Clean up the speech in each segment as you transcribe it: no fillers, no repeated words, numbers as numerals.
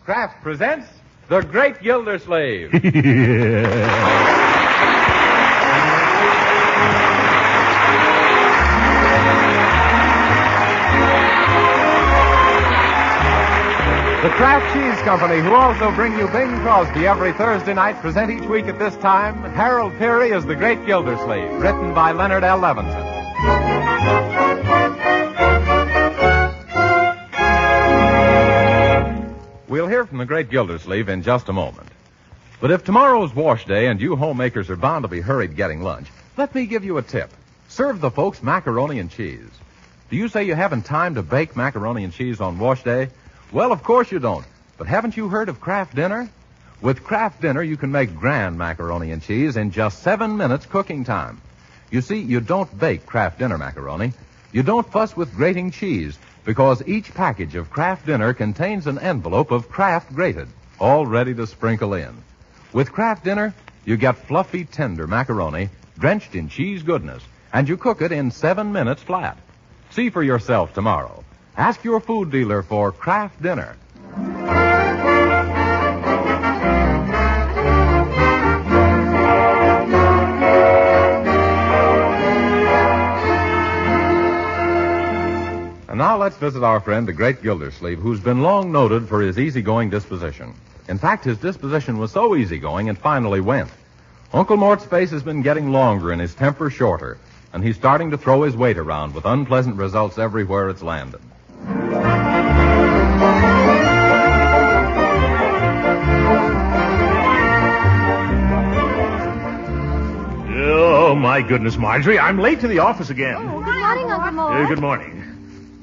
Kraft presents The Great Gildersleeve. The Kraft Cheese Company, who also bring you Bing Crosby every Thursday night, present each week at this time Harold Peary as The Great Gildersleeve, written by Leonard L. Levinson. We'll hear from The Great Gildersleeve in just a moment. But if tomorrow's wash day and you homemakers are bound to be hurried getting lunch, let me give you a tip. Serve the folks macaroni and cheese. Do you say you haven't time to bake macaroni and cheese on wash day? Well, of course you don't. But haven't you heard of Kraft Dinner? With Kraft Dinner, you can make grand macaroni and cheese in just 7 minutes cooking time. You see, you don't bake Kraft Dinner macaroni. You don't fuss with grating cheese, because each package of Kraft Dinner contains an envelope of Kraft grated, all ready to sprinkle in. With Kraft Dinner, you get fluffy, tender macaroni drenched in cheese goodness, and you cook it in 7 minutes flat. See for yourself tomorrow. Ask your food dealer for Kraft Dinner. And now let's visit our friend, the Great Gildersleeve, who's been long noted for his easygoing disposition. In fact, his disposition was so easygoing it finally went. Uncle Mort's face has been getting longer and his temper shorter, and he's starting to throw his weight around with unpleasant results everywhere it's landed. Oh, my goodness, Marjorie. I'm late to the office again. Oh, good morning, Uncle Mort. Good morning.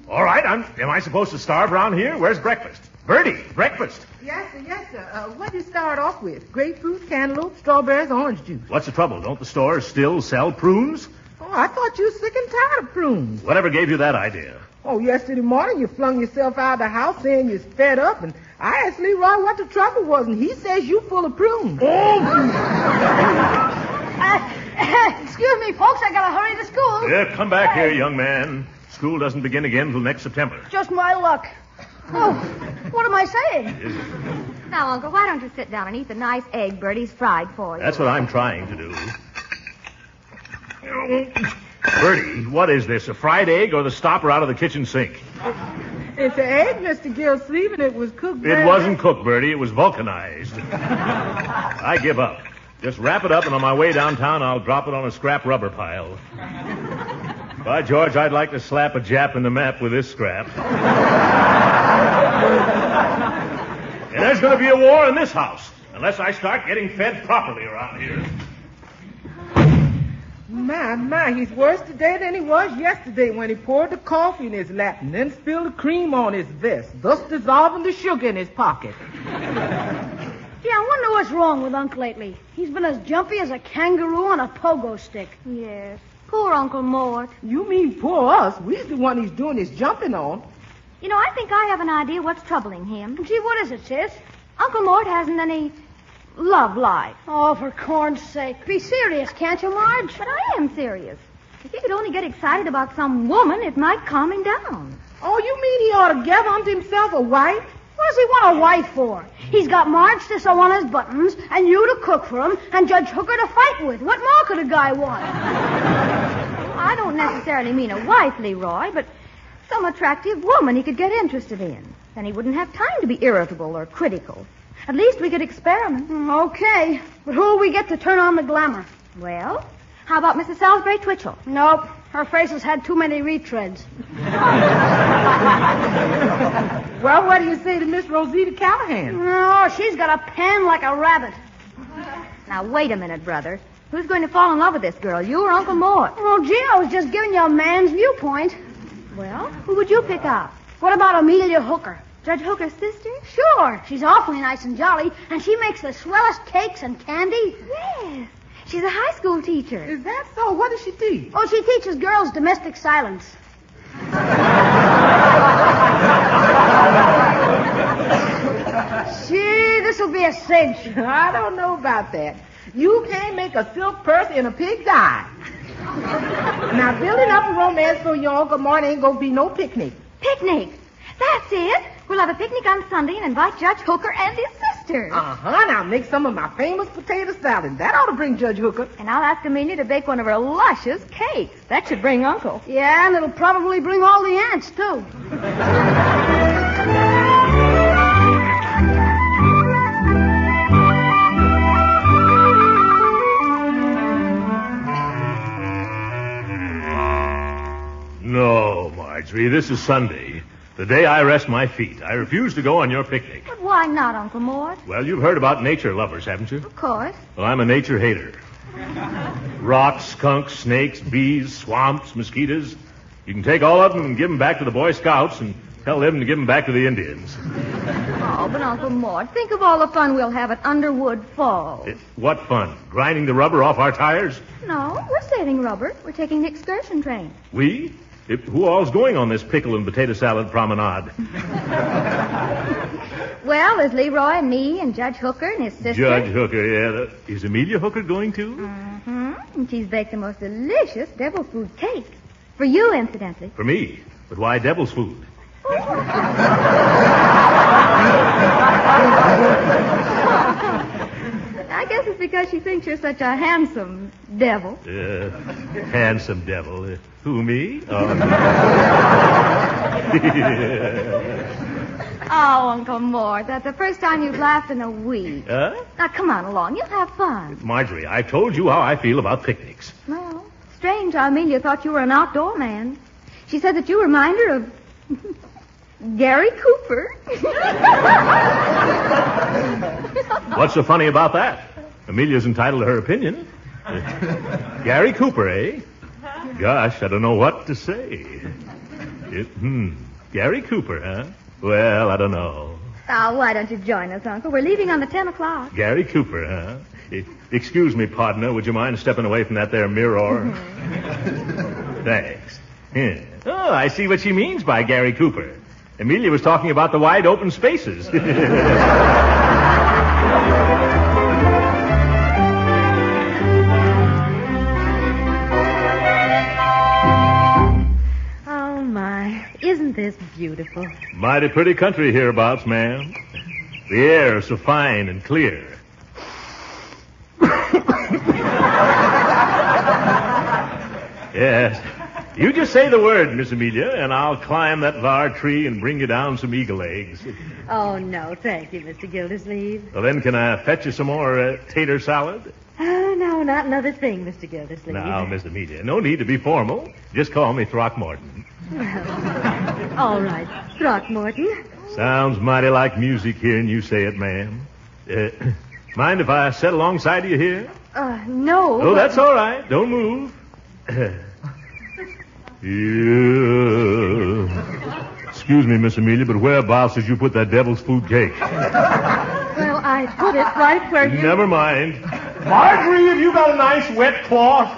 All right, am I supposed to starve around here? Where's breakfast? Bertie, breakfast. Yes, sir. What do you start off with? Grapefruit, cantaloupe, strawberries, orange juice. What's the trouble? Don't the stores still sell prunes? Oh, I thought you were sick and tired of prunes. Whatever gave you that idea? Oh, yesterday morning you flung yourself out of the house saying you're fed up, and I asked Leroy what the trouble was, and he says you full of prunes. Excuse me, folks, I gotta hurry to school. Yeah, come back here, young man. School doesn't begin again until next September. Just my luck. Oh, what am I saying? Now, Uncle, why don't you sit down and eat the nice egg Bertie's fried for you? That's what I'm trying to do. Bertie, what is this, a fried egg or the stopper out of the kitchen sink? It's an egg, Mr. Gildersleeve, and it was cooked It wasn't cooked, Bertie. It was vulcanized. I give up. Just wrap it up, and on my way downtown, I'll drop it on a scrap rubber pile. By George, I'd like to slap a Jap in the map with this scrap. And there's going to be a war in this house, unless I start getting fed properly around here. My, he's worse today than he was yesterday when he poured the coffee in his lap and then spilled the cream on his vest, thus dissolving the sugar in his pocket. Gee, I wonder what's wrong with Unc lately. He's been as jumpy as a kangaroo on a pogo stick. Yes. Poor Uncle Mort. You mean poor us? We're the one he's doing his jumping on. You know, I think I have an idea what's troubling him. Gee, what is it, sis? Uncle Mort hasn't any love life. Oh, for corn's sake. Be serious, can't you, Marge? But I am serious. If he could only get excited about some woman, it might calm him down. Oh, you mean he ought to get unto himself a wife? What does he want a wife for? He's got Marge to sew on his buttons, and you to cook for him, and Judge Hooker to fight with. What more could a guy want? I don't necessarily mean a wife, Leroy, but some attractive woman he could get interested in. Then he wouldn't have time to be irritable or critical. At least we could experiment. Okay, but who'll we get to turn on the glamour? Well, how about Mrs. Salisbury Twitchell? Nope, her face has had too many retreads. Well, what do you say to Miss Rosita Callahan? Oh, she's got a pan like a rabbit. Now, wait a minute, brother. Who's going to fall in love with this girl, you or Uncle Mort? Oh, gee, I was just giving you a man's viewpoint. Well, who would you pick up? What about Amelia Hooker? Judge Hooker's sister? Sure, she's awfully nice and jolly, and she makes the swellest cakes and candy. Yes. She's a high school teacher. Is that so? What does she teach? Oh, she teaches girls domestic silence. Gee, this'll be a cinch. I don't know about that. You can't make a silk purse in a pig's eye. Now, building up a romance for your Uncle Mort ain't gonna be no picnic. Picnic. That's it. We'll have a picnic on Sunday and invite Judge Hooker and his sister. Uh-huh. Now make some of my famous potato salad. That ought to bring Judge Hooker. And I'll ask Amelia to bake one of her luscious cakes. That should bring Uncle. Yeah, and it'll probably bring all the ants, too. No, Marjorie, this is Sunday. The day I rest my feet. I refuse to go on your picnic. But why not, Uncle Mort? Well, you've heard about nature lovers, haven't you? Of course. Well, I'm a nature hater. Rocks, skunks, snakes, bees, swamps, mosquitoes. You can take all of them and give them back to the Boy Scouts and tell them to give them back to the Indians. Oh, but Uncle Mort, think of all the fun we'll have at Underwood Falls. What fun? Grinding the rubber off our tires? No, we're saving rubber. We're taking the excursion train. We? Who all's going on this pickle and potato salad promenade? Well, there's Leroy and me and Judge Hooker and his sister. Judge Hooker, yeah. Is Amelia Hooker going too? Mm-hmm. And she's baked the most delicious devil food cake. For you, incidentally. For me? But why devil's food? I guess it's because she thinks you're such a handsome devil. Handsome devil. Who, me? Oh, Uncle Mort, that's the first time you've laughed in a week. Huh? Now, come on along. You'll have fun. Marjorie, I've told you how I feel about picnics. Well, strange how Amelia thought you were an outdoor man. She said that you remind her of Gary Cooper. What's so funny about that? Amelia's entitled to her opinion. Gary Cooper, eh? Gosh, I don't know what to say. Gary Cooper, huh? Well, I don't know. Oh, why don't you join us, Uncle? We're leaving on the 10 o'clock. Gary Cooper, huh? Excuse me, partner. Would you mind stepping away from that there mirror? Thanks. Yeah. Oh, I see what she means by Gary Cooper. Amelia was talking about the wide open spaces. Oh, my. Isn't this beautiful? Mighty pretty country hereabouts, ma'am. The air is so fine and clear. Yes. You just say the word, Miss Amelia, and I'll climb that var tree and bring you down some eagle eggs. Oh, no, thank you, Mr. Gildersleeve. Well, then, can I fetch you some more tater salad? Oh, no, not another thing, Mr. Gildersleeve. Now, Miss Amelia, no need to be formal. Just call me Throckmorton. All right, Throckmorton. Sounds mighty like music hearing you say it, ma'am. Mind if I sit alongside of you here? No. Oh, that's all right. Don't move. Excuse me, Miss Amelia, but whereabouts did you put that devil's food cake? Well, I put it right where you... Never mind. Marjorie, have you got a nice wet cloth?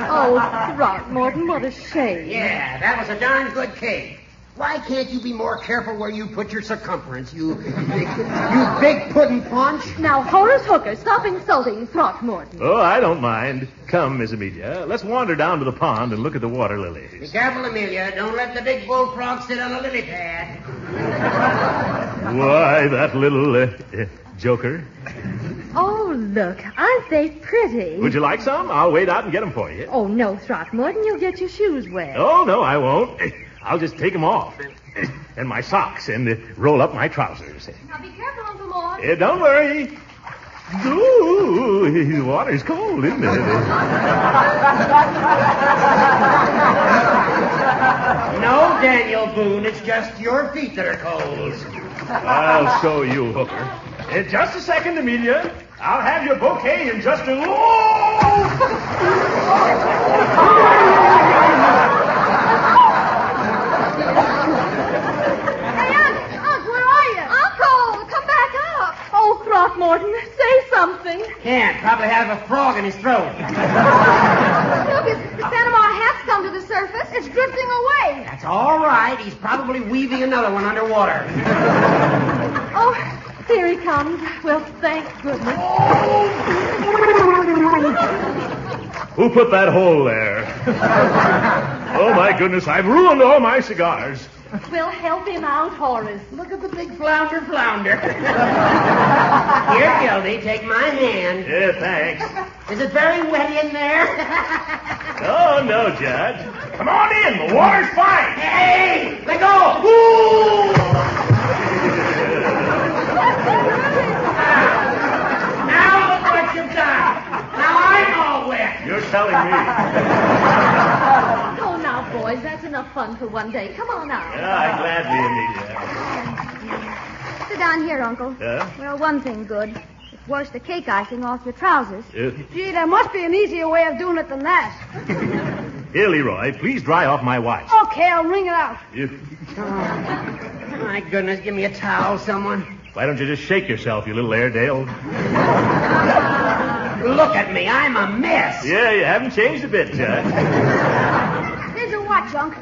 Oh, Throckmorton, what a shame. Yeah, that was a darn good cake. Why can't you be more careful where you put your circumference, you big pudding punch? Now, Horace Hooker, stop insulting Throckmorton. Oh, I don't mind. Come, Miss Amelia. Let's wander down to the pond and look at the water Be lilies. careful, Amelia. Don't let the big bullfrog sit on a lily pad. Why, that little joker. Oh, look, aren't they pretty? Would you like some? I'll wait out and get them for you. Oh, no, Throckmorton, you'll get your shoes wet. Oh, no, I won't. I'll just take them off. And my socks and roll up my trousers. Now, be careful, Uncle Mort. Don't worry. Ooh, the water's cold, isn't it? No, Daniel Boone, it's just your feet that are cold. I'll show you, Hooker. In just a second, Amelia. I'll have your bouquet in just a... Oh, Throckmorton, say something. Can't. Probably has a frog in his throat. Look, his Panama hat's come to the surface. It's drifting away. That's all right. He's probably weaving another one underwater. Oh, here he comes. Well, thank goodness. Who put that hole there? Oh, my goodness, I've ruined all my cigars. We'll help him out, Horace. Look at the big flounder. Here, Gildy, take my hand. Yeah, thanks. Is it very wet in there? Oh, no, Judge. Come on in. The water's fine. Hey, let go. Ooh! Now look what you've done. Now I'm all wet. You're telling me. Oh, now, boys, that's enough fun for one day. Come on out. Yeah, gladly, Amelia. Sit down here, Uncle. Yeah? Well, one thing good. It's wash the cake icing off your trousers. Gee, there must be an easier way of doing it than that. Here, Leroy, please dry off my watch. Okay, I'll wring it out. My goodness, give me a towel, someone. Why don't you just shake yourself, you little Airedale? Look at me, I'm a mess. Yeah, you haven't changed a bit, Judge. Here's your watch, Unc.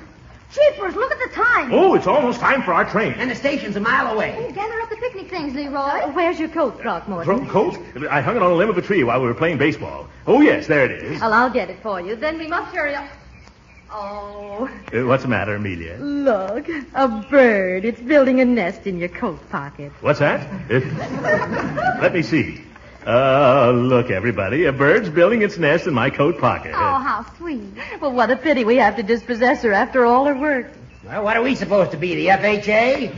Jeepers, look at the time. Oh, it's almost time for our train. And the station's a mile away. Oh, gather up the picnic things, Leroy. Where's your coat, Throckmorton? Coat? I hung it on a limb of a tree while we were playing baseball. Oh, yes, there it is. Well, I'll get it for you. Then we must hurry up. Oh, What's the matter, Amelia? look. A bird. It's building a nest in your coat pocket. What's that? Let me see. Look, everybody. A bird's building its nest in my coat pocket. Oh, how sweet. Well, what a pity we have to dispossess her after all her work. Well, what are we supposed to be, the FHA?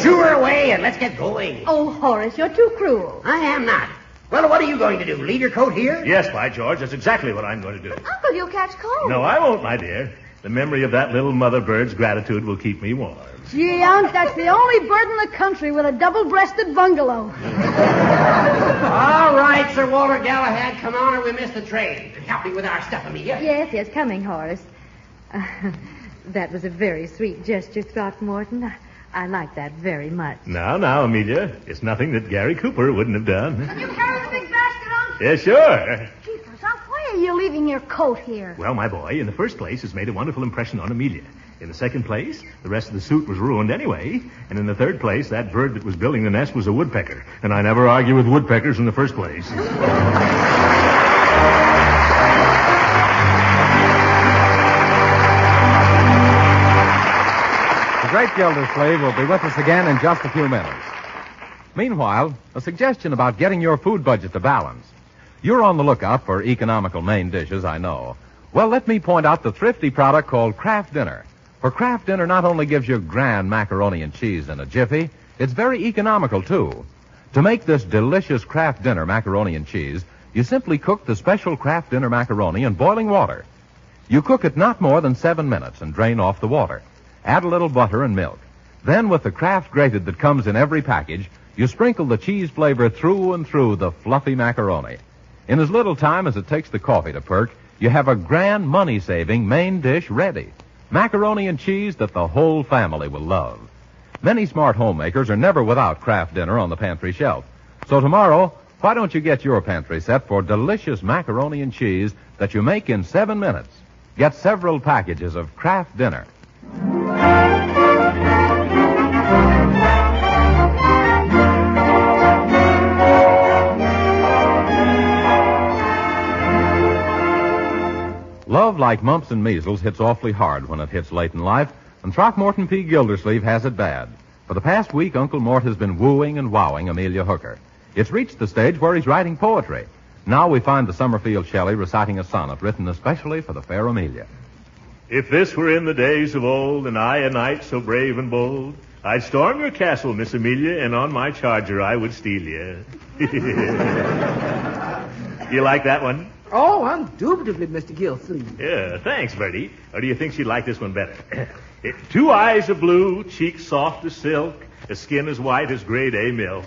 Shoo her away and let's get going. Oh, Horace, you're too cruel. I am not. Well, what are you going to do? Leave your coat here? Yes, by George, that's exactly what I'm going to do. Uncle, you'll catch cold. No, I won't, my dear. The memory of that little mother bird's gratitude will keep me warm. Gee, Unc, that's the only bird in the country with a double-breasted bungalow. All right, Sir Walter Galahad, come on or we miss the train. Help me with our stuff, Amelia. Yes, coming, Horace. That was a very sweet gesture, Throckmorton. I like that very much. Now, Amelia. It's nothing that Gary Cooper wouldn't have done. Can you carry the big basket, Unc? Yeah, sure. Jeepers, Unc, why are you leaving your coat here? Well, my boy, in the first place, it's made a wonderful impression on Amelia. In the second place, the rest of the suit was ruined anyway. And in the third place, that bird that was building the nest was a woodpecker. And I never argue with woodpeckers in the first place. The great Gildersleeve will be with us again in just a few minutes. Meanwhile, a suggestion about getting your food budget to balance. You're on the lookout for economical main dishes, I know. Well, let me point out the thrifty product called Kraft Dinner. For Kraft Dinner not only gives you grand macaroni and cheese in a jiffy, it's very economical, too. To make this delicious Kraft Dinner macaroni and cheese, you simply cook the special Kraft Dinner macaroni in boiling water. You cook it not more than 7 minutes and drain off the water. Add a little butter and milk. Then, with the Kraft grated that comes in every package, you sprinkle the cheese flavor through and through the fluffy macaroni. In as little time as it takes the coffee to perk, you have a grand money-saving main dish ready. Macaroni and cheese that the whole family will love. Many smart homemakers are never without Kraft Dinner on the pantry shelf. So tomorrow, why don't you get your pantry set for delicious macaroni and cheese that you make in 7 minutes? Get several packages of Kraft Dinner. Love, like mumps and measles, hits awfully hard when it hits late in life, and Throckmorton P. Gildersleeve has it bad. For the past week, Uncle Mort has been wooing and wowing Amelia Hooker. It's reached the stage where he's writing poetry. Now we find the Summerfield Shelley reciting a sonnet written especially for the fair Amelia. If this were in the days of old, and I a knight so brave and bold, I'd storm your castle, Miss Amelia, and on my charger I would steal you. You like that one? Oh, indubitably, Mr. Gilsleeve. Yeah, thanks, Bertie. Or do you think she'd like this one better? 2 eyes of blue, cheeks soft as silk, a skin as white as grade A milk,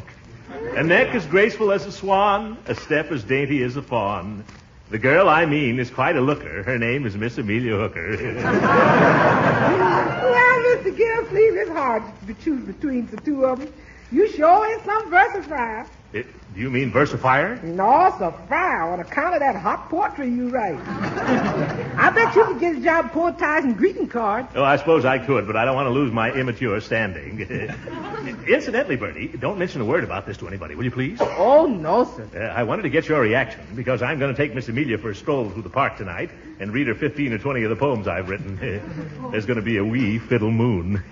a neck as graceful as a swan, a step as dainty as a fawn. The girl I mean is quite a looker. Her name is Miss Amelia Hooker. Well, Mr. Gilsleeve, it's hard to choose between the two of them. You sure is some versifier. Do you mean versifier? No, it's a fire on account of that hot poetry you write. I bet you could get a job poetizing greeting cards. Oh, I suppose I could, but I don't want to lose my immature standing. Incidentally, Bertie, don't mention a word about this to anybody, will you please? Oh, no, sir. I wanted to get your reaction because I'm going to take Miss Amelia for a stroll through the park tonight and read her 15 or 20 of the poems I've written. There's going to be a wee fiddle moon.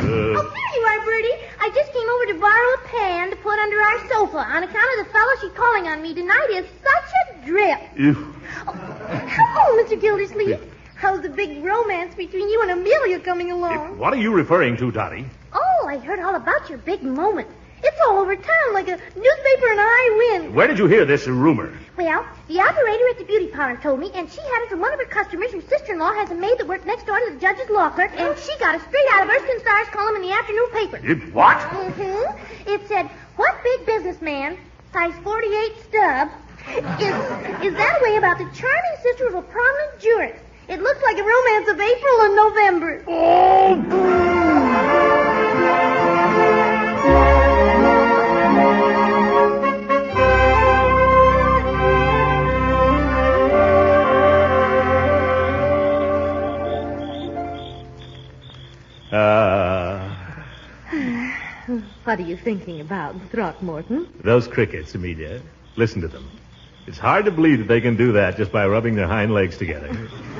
Oh, there you are, Bertie. I just came over to borrow a pan to put under our sofa on account of the fellow she's calling on me tonight is such a drip. Oh, hello, Mr. Gildersleeve. How's the big romance between you and Amelia coming along? What are you referring to, Dottie? Oh, I heard all about your big moment. It's all over town like a newspaper and I win. Where did you hear this rumor? Well, the operator at the beauty parlor told me, and she had it from one of her customers whose sister-in-law has a maid that worked next door to the judge's law clerk, and she got it straight out of Erskine Starr's column in the afternoon paper. What? Mm-hmm. It said, what big businessman, size 48 stub, is that way about the charming sister of a prominent jurist? It looks like a romance of April and November. What are you thinking about, Throckmorton? Those crickets, Amelia. Listen to them. It's hard to believe that they can do that just by rubbing their hind legs together.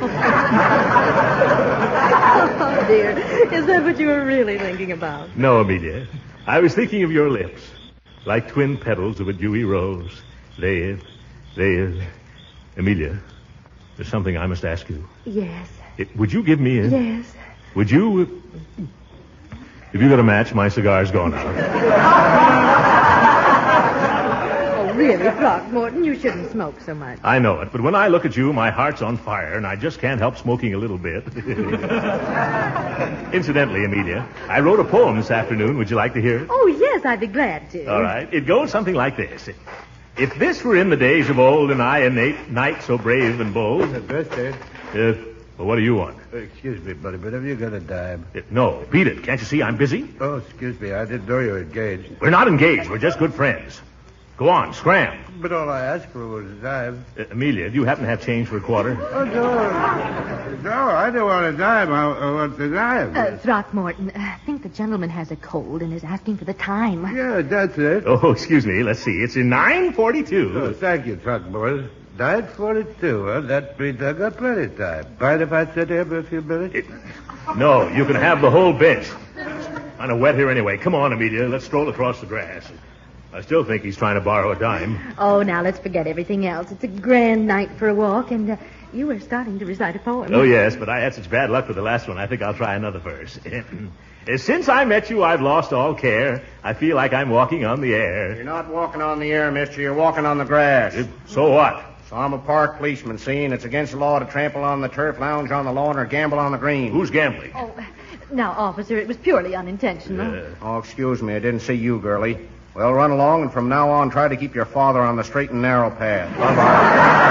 Oh, dear. Is that what you were really thinking about? No, Amelia. I was thinking of your lips, like twin petals of a dewy rose. They... Amelia, there's something I must ask you. Yes. Would you give me a... Yes. Would you... Have you got a match? My cigar's gone out. Oh, really, Throckmorton, you shouldn't smoke so much. I know it, but when I look at you, my heart's on fire, and I just can't help smoking a little bit. Incidentally, Amelia, I wrote a poem this afternoon. Would you like to hear it? Oh, yes, I'd be glad to. All right. It goes something like this. If this were in the days of old, and I a knight so brave and bold... Birthday. Well, what do you want? Excuse me, buddy, but have you got a dime? No, beat it. Can't you see I'm busy? Oh, excuse me. I didn't know you were engaged. We're not engaged. We're just good friends. Go on, scram. But all I asked for was a dime. Amelia, do you happen to have change for a quarter? Oh, no. No, I don't want a dime. I want the dime. Throckmorton, I think the gentleman has a cold and is asking for the time. Yeah, that's it. Oh, excuse me. Let's see. It's in 9:42. Oh, thank you, Throckmorton. 9:42, huh? That means I've got plenty of time. Mind if I sit here for a few minutes? No, you can have the whole bench. Kind of wet here anyway. Come on, Amelia. Let's stroll across the grass. I still think he's trying to borrow a dime. Oh, now let's forget everything else. It's a grand night for a walk, and you were starting to recite a poem. Oh, yes, but I had such bad luck with the last one. I think I'll try another verse. Since I met you, I've lost all care. I feel like I'm walking on the air. You're not walking on the air, mister. You're walking on the grass. So what? So I'm a park policeman, see, and it's against the law to trample on the turf, lounge on the lawn, or gamble on the green. Who's gambling? Oh, now, officer, it was purely unintentional. Oh, excuse me. I didn't see you, girlie. Well, run along, and from now on, try to keep your father on the straight and narrow path. Bye-bye.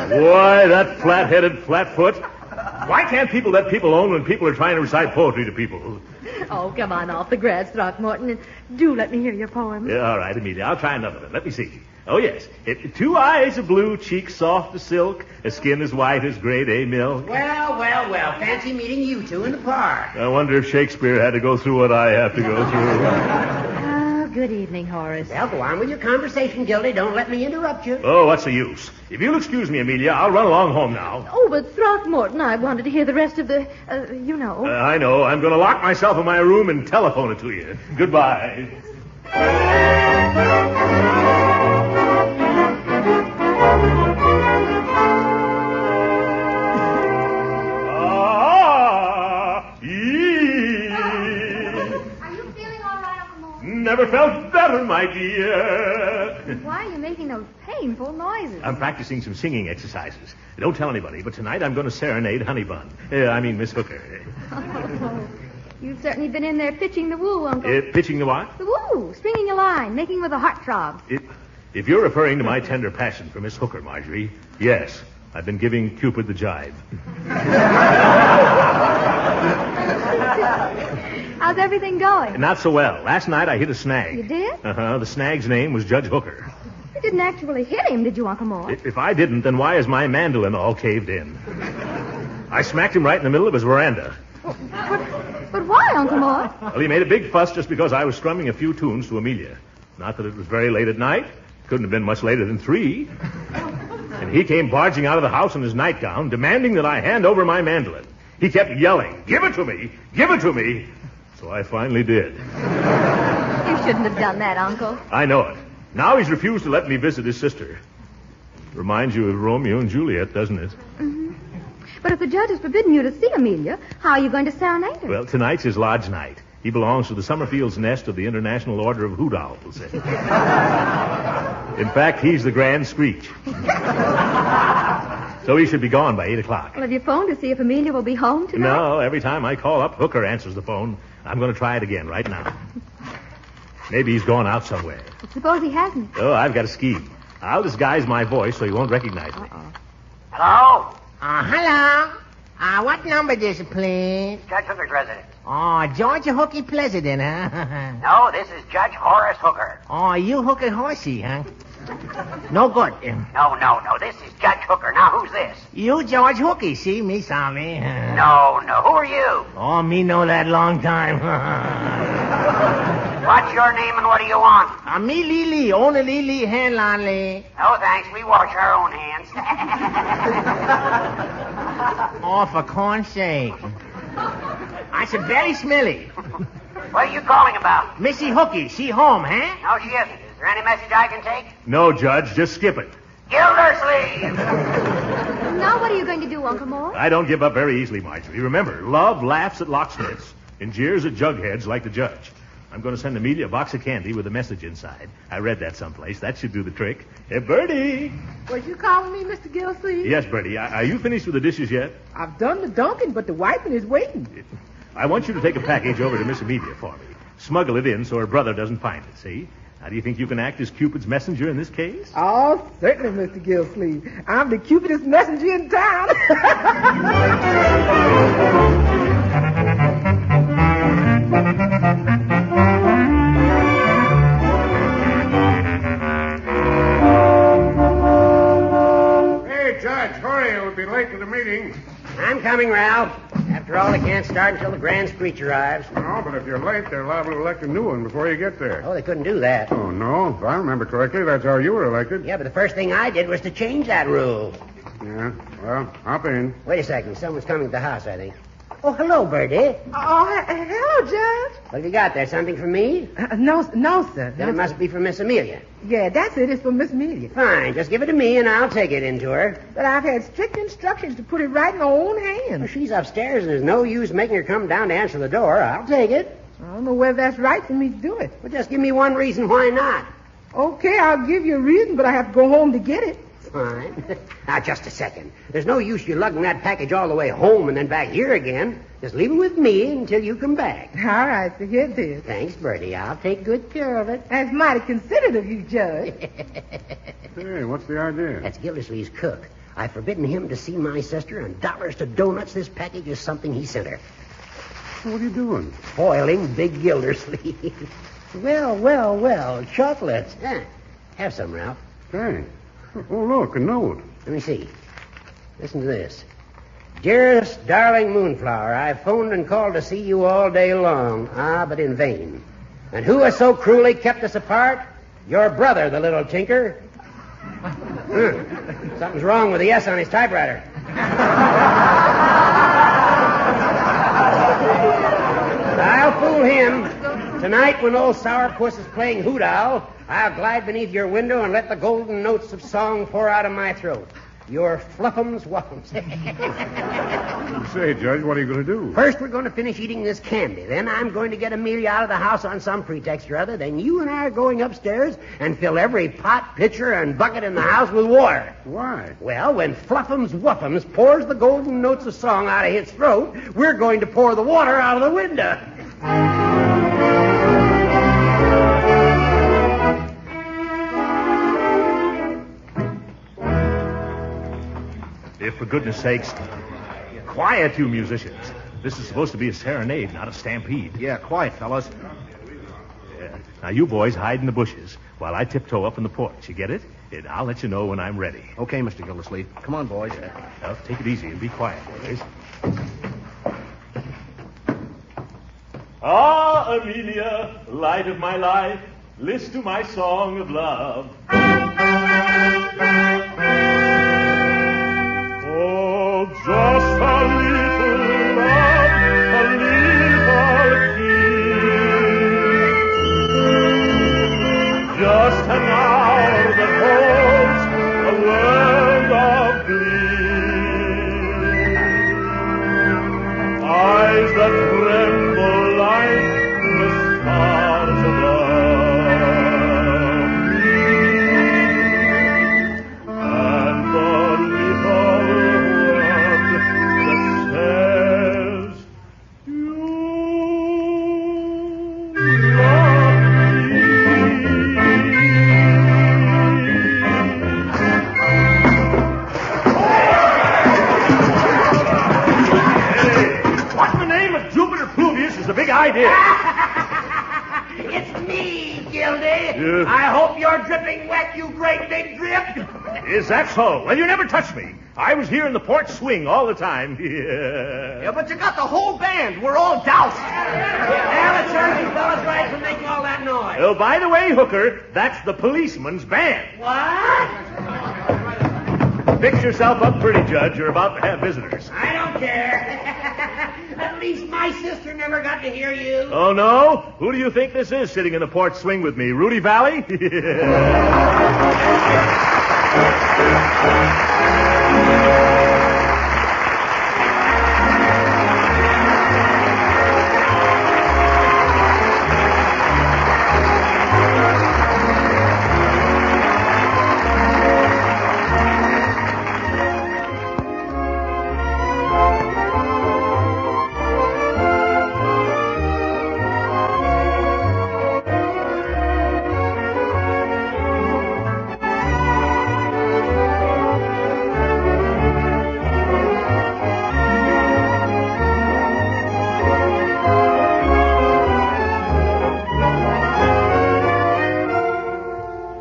Boy, that flat-headed flatfoot. Why can't people let people alone when people are trying to recite poetry to people? Oh, come on off the grass, Throckmorton, and do let me hear your poem. Yeah, all right, Amelia. I'll try another one. Let me see. Oh, yes. 2 eyes of blue, cheeks soft as silk, a skin as white as grade A milk. Well. Fancy meeting you two in the park. I wonder if Shakespeare had to go through what I have to go through. Oh, good evening, Horace. Well, go on with your conversation, Gildy. Don't let me interrupt you. Oh, what's the use? If you'll excuse me, Amelia, I'll run along home now. Oh, but Throckmorton, I wanted to hear the rest of the, you know. I know. I'm going to lock myself in my room and telephone it to you. Goodbye. Never felt better, my dear. Why are you making those painful noises? I'm practicing some singing exercises. Don't tell anybody, but tonight I'm going to serenade Honeybun. Miss Hooker. Oh, you've certainly been in there pitching the woo, Uncle. Pitching the what? The woo, stringing a line, making with a heartthrob. If you're referring to my tender passion for Miss Hooker, Marjorie, yes. I've been giving Cupid the jive. How's everything going? Not so well. Last night I hit a snag. You did? Uh-huh. The snag's name was Judge Hooker. You didn't actually hit him, did you, Uncle Mort? If I didn't, then why is my mandolin all caved in? I smacked him right in the middle of his veranda. But why, Uncle Mort? Well, he made a big fuss just because I was strumming a few tunes to Amelia. Not that it was very late at night. Couldn't have been much later than 3. And he came barging out of the house in his nightgown, demanding that I hand over my mandolin. He kept yelling, "Give it to me! Give it to me!" So I finally did. You shouldn't have done that, Uncle. I know it. Now he's refused to let me visit his sister. Reminds you of Romeo and Juliet, doesn't it? Mm-hmm. But if the judge has forbidden you to see Amelia, how are you going to serenade her? Well, tonight's his lodge night. He belongs to the Summerfield's nest of the International Order of Hoot Owls. In fact, he's the Grand Screech. So he should be gone by 8 o'clock. Well, have you phoned to see if Amelia will be home tonight? No, every time I call up, Hooker answers the phone. I'm going to try it again right now. Maybe he's gone out somewhere. But suppose he hasn't. Oh, I've got a scheme. I'll disguise my voice so he won't recognize me. Hello? Hello. What number this, please? Judge Hooker's residence. Oh, Georgia Hooky President, huh? No, this is Judge Horace Hooker. Oh, you Hooky Horsey, huh? No good. No. This is Judge Hooker. Now, who's this? You George Hooky, see me, sorry. No. Who are you? Oh, me know that long time. What's your name and what do you want? Me Lily, only Lily Hanlonly. No, thanks. We wash our own hands. Oh, for corn's sake. I said very smelly. What are you calling about? Missy Hooky, she home, huh? No, she isn't. Is there any message I can take? No, Judge, just skip it. Gildersleeve! Now what are you going to do, Uncle Mort? I don't give up very easily, Marjorie. Remember, love laughs at locksmiths and jeers at jugheads like the judge. I'm going to send Amelia a box of candy with a message inside. I read that someplace. That should do the trick. Hey, Bertie! Was you calling me, Mr. Gilsey? Yes, Bertie. Are you finished with the dishes yet? I've done the dunking, but the wiping is waiting. I want you to take a package over to Miss Amelia for me. Smuggle it in so her brother doesn't find it, see? Now, do you think you can act as Cupid's messenger in this case? Oh, certainly, Mr. Gilsleeve. I'm the Cupidest messenger in town. Hey, Judge, hurry. You'll be late to the meeting. I'm coming, Ralph. After all, it can't start until the Grand Screech arrives. No, but if you're late, they're liable to elect a new one before you get there. Oh, they couldn't do that. Oh, no. If I remember correctly, that's how you were elected. Yeah, but the first thing I did was to change that rule. Yeah. Well, hop in. Wait a second. Someone's coming to the house, I think. Oh, hello, Bertie. Oh, hello, Judge. What have you got there? Something for me? No, sir. Then it must be for Miss Amelia. Yeah, that's it. It's for Miss Amelia. Fine. Just give it to me, and I'll take it into her. But I've had strict instructions to put it right in her own hands. Well, she's upstairs, and there's no use making her come down to answer the door. I'll take it. I don't know whether that's right for me to do it. Well, just give me one reason why not. Okay, I'll give you a reason, but I have to go home to get it. Fine. Now, just a second. There's no use you lugging that package all the way home and then back here again. Just leave it with me until you come back. All right, so here it is. Thanks, Bertie. I'll take good care of it. That's mighty considerate of you, Judge. Hey, what's the idea? That's Gildersleeve's cook. I've forbidden him to see my sister, and dollars to donuts, this package is something he sent her. What are you doing? Foiling Big Gildersleeve. Well. Chocolates. Have some, Ralph. Thanks. Oh, look, a note. Let me see. Listen to this. Dearest darling Moonflower, I've phoned and called to see you all day long. But in vain. And who has so cruelly kept us apart? Your brother, the little tinker. Something's wrong with the S on his typewriter. I'll fool him. Tonight, when old Sourpuss is playing Hoot Owl, I'll glide beneath your window and let the golden notes of song pour out of my throat. Your fluffums wuffums. Say, Judge, what are you going to do? First, we're going to finish eating this candy. Then I'm going to get Amelia out of the house on some pretext or other. Then you and I are going upstairs and fill every pot, pitcher, and bucket in the house with water. Why? Well, when Fluffums Wuffums pours the golden notes of song out of his throat, we're going to pour the water out of the window. If, for goodness sakes, quiet, you musicians. This is supposed to be a serenade, not a stampede. Yeah, quiet, fellas. Yeah. Now, you boys hide in the bushes while I tiptoe up on the porch. You get it? And I'll let you know when I'm ready. Okay, Mr. Gildersleeve. Come on, boys. Now, take it easy and be quiet, boys. Ah, Amelia, light of my life, list to my song of love. Oh, just a little love, a little kiss. Just an hour that holds a world of bliss. Eyes that tremble like the stars above. And the little word that says, you love me. What in the name of Jupiter Pluvius is the big idea? It's me, Gildy. Yeah. I hope you're dripping wet, you great big drip. Is that so? Well, you never touched me. I was here in the porch swing all the time. Yeah, but you got the whole band. We're all doused. Well, it serves you fellas right for making all that noise. Oh, by the way, Hooker, that's the policeman's band. What? Fix yourself up pretty, Judge. You're about to have visitors. I don't care. At least my sister never got to hear you. Oh, no? Who do you think this is sitting in the porch swing with me? Rudy Valley?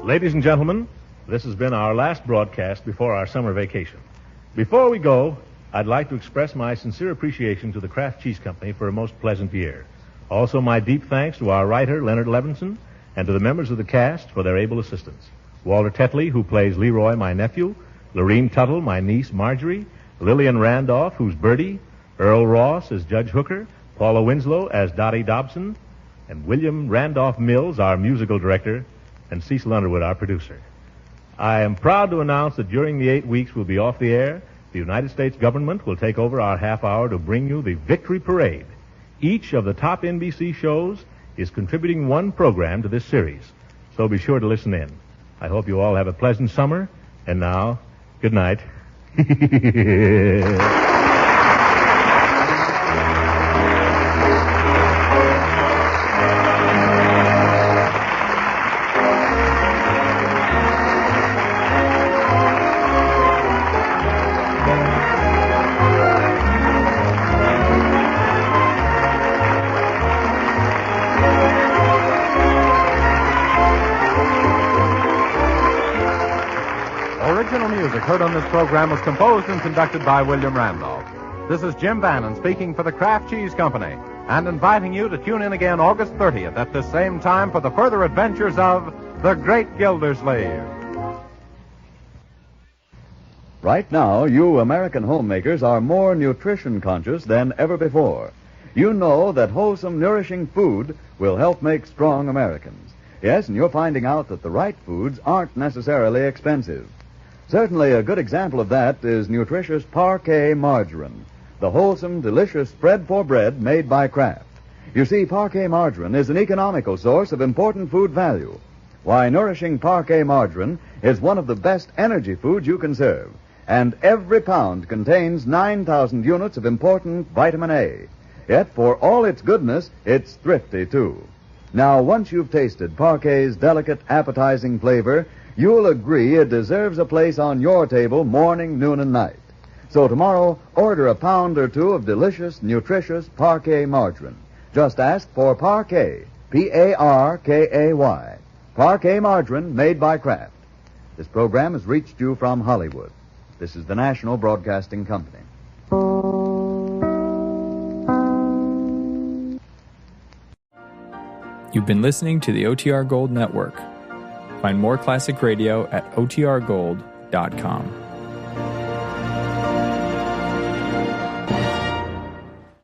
Ladies and gentlemen, this has been our last broadcast before our summer vacation. Before we go, I'd like to express my sincere appreciation to the Kraft Cheese Company for a most pleasant year. Also, my deep thanks to our writer, Leonard Levinson, and to the members of the cast for their able assistance. Walter Tetley, who plays Leroy, my nephew, Lorene Tuttle, my niece, Marjorie, Lillian Randolph, who's Bertie, Earl Ross as Judge Hooker, Paula Winslow as Dottie Dobson, and William Randolph Mills, our musical director, and Cecil Underwood, our producer. I am proud to announce that during the 8 weeks we'll be off the air, the United States government will take over our half hour to bring you the Victory Parade. Each of the top NBC shows is contributing one program to this series, so be sure to listen in. I hope you all have a pleasant summer, and now, good night. Original music heard on this program was composed and conducted by William Randolph. This is Jim Bannon speaking for the Kraft Cheese Company and inviting you to tune in again August 30th at this same time for the further adventures of the Great Gildersleeve. Right now, you American homemakers are more nutrition conscious than ever before. You know that wholesome, nourishing food will help make strong Americans. Yes, and you're finding out that the right foods aren't necessarily expensive. Certainly a good example of that is nutritious Parquet margarine, the wholesome, delicious spread for bread made by Kraft. You see, Parquet margarine is an economical source of important food value. Why, nourishing Parquet margarine is one of the best energy foods you can serve. And every pound contains 9,000 units of important vitamin A. Yet, for all its goodness, it's thrifty, too. Now, once you've tasted Parquet's delicate, appetizing flavor, you'll agree it deserves a place on your table morning, noon, and night. So tomorrow, order a pound or two of delicious, nutritious Parkay margarine. Just ask for Parkay, Parkay. Parkay margarine made by Kraft. This program has reached you from Hollywood. This is the National Broadcasting Company. You've been listening to the OTR Gold Network. Find more classic radio at otrgold.com.